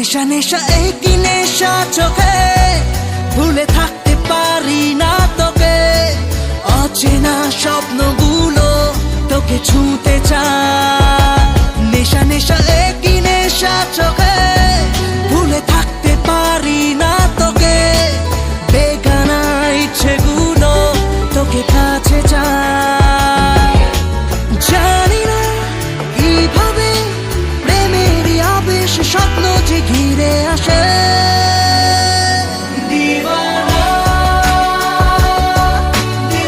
নেশা নেশা একই নেশা চোখে, ভুলে থাকতে পারি না তোকে। অচেনা স্বপ্নগুলো তোকে ছুঁতে চায়। নেশা নেশা একই নেশা চোখে, ভুলে থাকতে পারি না তোকে। বেগানা ইচ্ছেগুলো তোকে